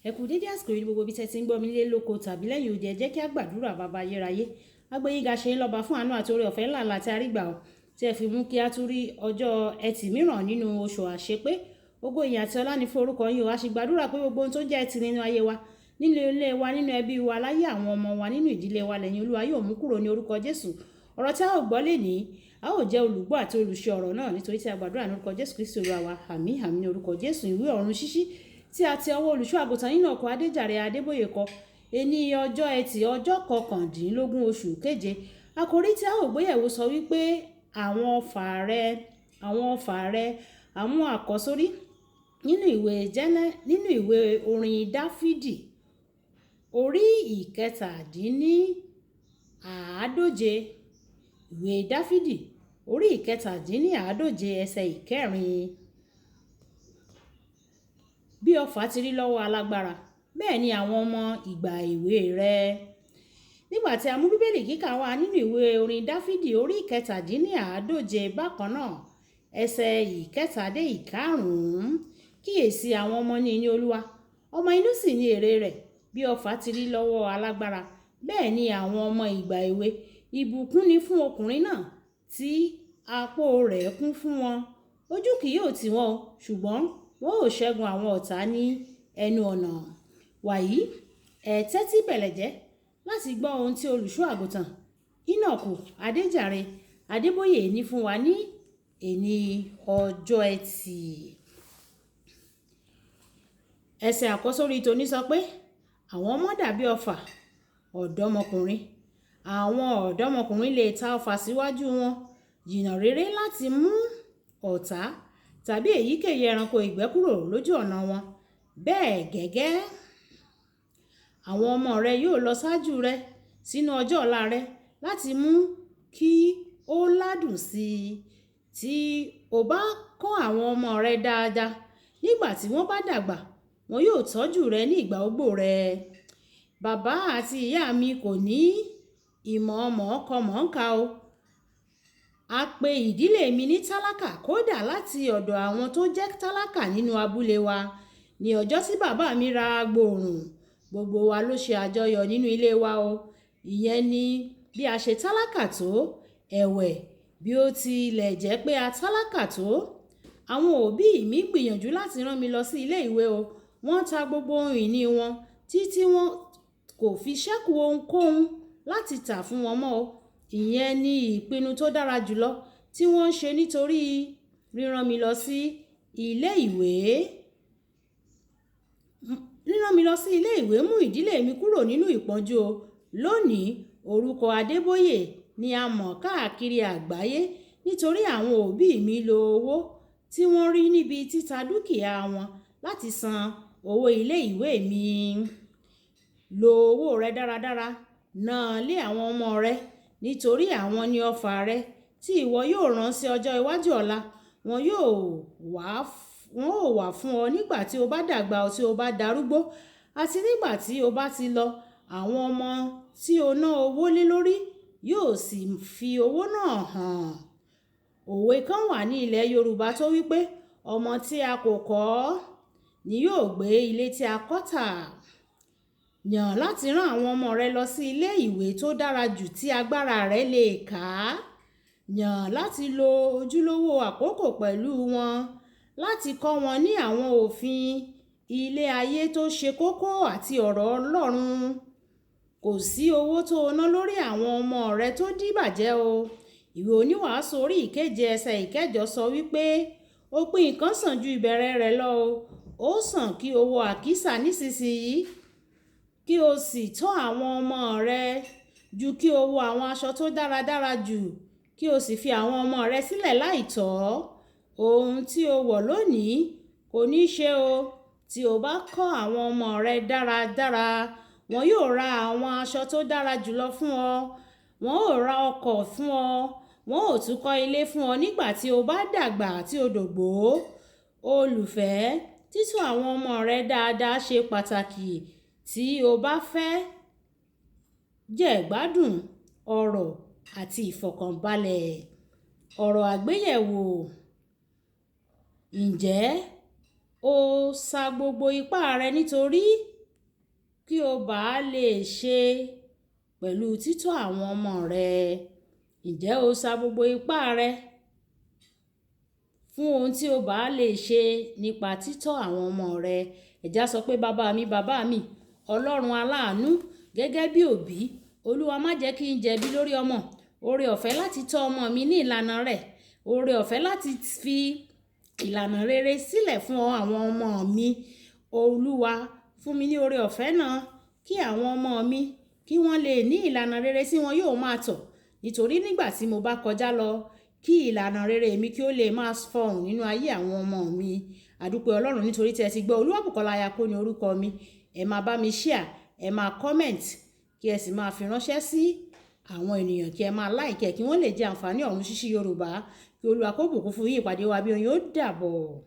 Ẹ kú dédé àsìkò yìí ní gbogbo ibi tẹ́ ti ń gbọ́ mi nílé lóko tàbí lẹ́yìn odi, ẹ jẹ́ kí a gbàdúrà. Bàbá ayérayé, agbẹ́yìnga ṣe ń lọ́ba fún àánú àti oore ọ̀fẹ́ ńlá tí a rí gbà ọ́, tí ẹ fi mú kí a tún rí ọjọ́ ẹtì mìíràn nínú oṣù àṣepé. Ògo ìyìn àti ọlá ni fún orúkọ yín o. A sì gbàdúrà pé gbogbo ohun tó jẹ́ ẹtì nínú ayé wa, nínú ilé wa, nínú ẹbí wa, láyé àwọn ọmọ wa, nínú ìdílé wa, lẹ́yìn Olúwa yóò mú kúrò ní orúkọ Jésù. Ọ̀rọ̀ tí a ó gbọ́ lénìí, a ó jẹ́ olùgbọ́ àti olùṣe ọ̀rọ̀ náà, nítorí tí a gbàdúrà ní orúkọ Jésù Kristi Olúwa wa. Àmín àmín ní orúkọ Jésù. Ìwé ọ̀run ṣíṣí tí a ti ọwọ́ olùṣọ́ àgùntàn Enoch Adéjàre Adébóyè kọ, ení ọjọ́ ẹtì ọjọ́ 19 oṣù keje. Àkòrí tí a ó gbéyẹ̀wò sọ wípé àwọn ọfà rẹ àmú àkọ́sórí nínú ìwé orin Dáfídì orí ìkẹtàdínníàádóje. Ìwé Dáfídì orí ìkẹtàdínníàádóje ẹsẹ̀ ìkẹrin. Bí ọfà ti rí lọ́wọ́ alágbára, bẹ́ẹ̀ ni àwọn ọmọ ìgbà èwe rẹ̀. Nígbà tí a mú bíbélì kíkà wá nínú ìwé orin Dáfídì orí ìkẹtàdínníàádóje bákan náà ẹsẹ̀ ìkẹta dé ìkarùn-ún. Kíyèsí, àwọn ọmọ ní ìní Olúwa, ọmọ inú sì ni èrè rẹ̀. Bí ọfà ti rí lọ́wọ́ alágbára, bẹ́ẹ̀ ni àwọn ọmọ ìgbà èwe. Ìbùkún ni fún ọkùnrin náà tí apó rẹ̀ kún fún wọn. Ojú kì yóò tì wọ́n, ṣùgbọ́n wọn ò ṣẹ́gun àwọn ọ̀tá ní ẹnu ọ̀nà. Wàyí, ẹ tẹ́tí bẹ̀lẹ̀jẹ́ láti gbọ́ ohun tí olùṣọ́ àgùntàn Enoch Adéjàre Adébóyè ní fún wa ní èní ọjọ́ ẹtì. Ẹsẹ̀ àkọ́sórí tòní sọ pé àwọn ọmọ dàbí ọfà ọ̀dọ́mọkùnrin. Àwọn ọ̀dọ́mọkùnrin lè ta ọfà síwájú wọn jìnnà réré láti mú ọ̀tá tàbí èyíkéyìí ẹranko ìgbẹ́ kúrò lójú ọ̀nà wọn. Bẹ́ẹ̀ gẹ́gẹ́, àwọn ọmọ rẹ yóò lọ ṣáájú rẹ sínú ọjọ́ ọ̀la rẹ láti mú kí ó ládùn sí i. Tí o bá kọ́ àwọn ọmọ rẹ dáadáa, nígbà tí wọ́n bá dàgbà, wọn yóò tọ́jú rẹ ní ìgbà ogbó rẹ. Bàbá àti ìyá mi kò ní ìmọ̀ mọ̀ọ́kọ-mọ̀ọ́kà o. A pe ìdílé mi ní tálákà, kódà láti ọ̀dọ̀ àwọn tó jẹ́ tálákà nínú abúlé wa. Ní ọjọ́ tí bàbá mi ra gbòòrùn, gbogbo wa ló ṣe àjọyọ̀ nínú ilé wa o. Ìyẹn ni bí a ṣe tálákà tó. Ẹ̀wẹ̀, bí ó tilẹ̀ jẹ́ pé a tálákà tó, àwọn òbí mi gbìyànjú láti rán mi lọ sí ilé ìwé o. Wọ́n ta gbogbo ohun ìní wọn títí wọn kò fi ṣẹ́kù ohunkóhun láti tà fún wọn mọ́ o. Ìyẹn ni ìpinnu tó dára jùlọ tí wọ́n ṣe nítorí ríran mi lọ sí ilé ìwé. Ríran mi lọ sí ilé ìwé mú ìdílé mi kúrò nínú ìpọ́njú o. Lónìí, orúkọ Adébóyè ni a mọ̀ káàkiri àgbáyé nítorí àwọn òbí mi lo owó tí wọ́n rí níbi títa dúkìá wọn láti san owó ilé ìwé mi. Lo owó rẹ dáradára, náà lé àwọn ọmọ rẹ, nítorí àwọn ni ọfà rẹ tí ìwọ yóò rán sí ọjọ́ iwájú ọ̀la. Wọn yóò wà fún ọ nígbà tí o bá dàgbà, tí o bá darúgbó, àti nígbà tí o bá ti lọ. Àwọn ọmọ tí o ná owó lé lórí yóò sì fi owó náà hàn. Òwe kan wà ní ilẹ̀ Yorùbá tó wípé ọmọ tí a kò kọ́ ni yóò gbé ilé tí a kọ́ tà. Yàn láti rán àwọn ọmọ rẹ lọ sí ilé ìwé tó dára jù tí agbára rẹ lè kà. Yàn láti lo ojúlówó àkókò pẹ̀lú wọn, láti kọ́ wọn ní àwọn òfin ilé ayé tó ṣe kókó àti ọ̀rọ̀ Ọlọ́run. Kò sí owó tó ná lórí àwọn ọmọ rẹ tó dìbàjẹ́ o. Ìwé Oníwàásù orí ìkeje ẹsẹ̀ ìkẹjọ sọ wípé òpin nǹkan sàn ju ìbẹ̀rẹ̀ rẹ̀ lọ o. Ó sàn kí o wọ àkísà nísinsìnyí, kí o sì tọ́ àwọn ọmọ rẹ, ju kí o wọ àwọn aṣọ tó dáradára jù, kí o sì fi àwọn ọmọ rẹ sílẹ̀ láìtọ́. Ohun tí o wọ̀ lónìí kò ní ṣe o. Tí o bá kọ́ àwọn ọmọ rẹ dáradára, wọn yóò ra àwọn aṣọ tó dára jùlọ fún ọ. Wọn ò ra ọkọ̀ fún ọ. Wọn ò tún kọ́ ilé fún ọ nígbà tí o bá dàgbà tí o dògbó. Olùfẹ́, títọ́ àwọn ọmọ rẹ dáadáa ṣe pàtàkì tí o bá fẹ́ jẹ̀gbádùn ọrọ̀ àti ìfọ̀kànbalẹ̀. Ọ̀rọ̀ àgbéyẹ̀wò. Ǹjẹ́ o sa gbogbo ipá rẹ nítorí kí o bá lè ṣe pẹ̀lú títọ́ àwọn ọmọ rẹ? Ǹjẹ́ o sa gbogbo ipá rẹ fún ohun tí o bá lè ṣe nípa títọ́ àwọn ọmọ rẹ? Ẹ̀já sọ pé bàbá mi, Ọlọ́run aláàánú, gẹ́gẹ́ bí òbí, Olúwa má jẹ́ kí n jẹ̀bi lórí ọmọ. Oore ọ̀fẹ́ láti tọ́ ọmọ mi ní ìlànà rẹ̀. Oore ọ̀fẹ́ láti fi ìlànà rere sílẹ̀ fún àwọn ọmọ mi. Olúwa fún mi ní oore ọ̀fẹ́ náà kí àwọn ọmọ mi kí wọ́n lè ní ìlànà rere tí wọn yóò máa tọ̀. Nítorí nígbà tí mo bá kọjá lọ, kí ìlànà rere mi kí ó lè máa fọhùn nínú ayé àwọn ọmọ mi. Àdúpẹ́ Ọlọ́run nítorí tí ẹ ti gbọ́. Olúwabùkọ́lá Ayako ni orúkọ mi. Ẹ máa bá mi share, ẹ máa comment, kí ẹ sì máa fi ránṣẹ́ sí àwọn ènìyàn, kí ẹ máa like kí wọ́n lè jẹ àǹfààní ọ̀run ṣíṣí Yorùbá. Kí Olúwa kó bùkún fún yín. Ìpàdé wa bí oyin ó dàbọ̀.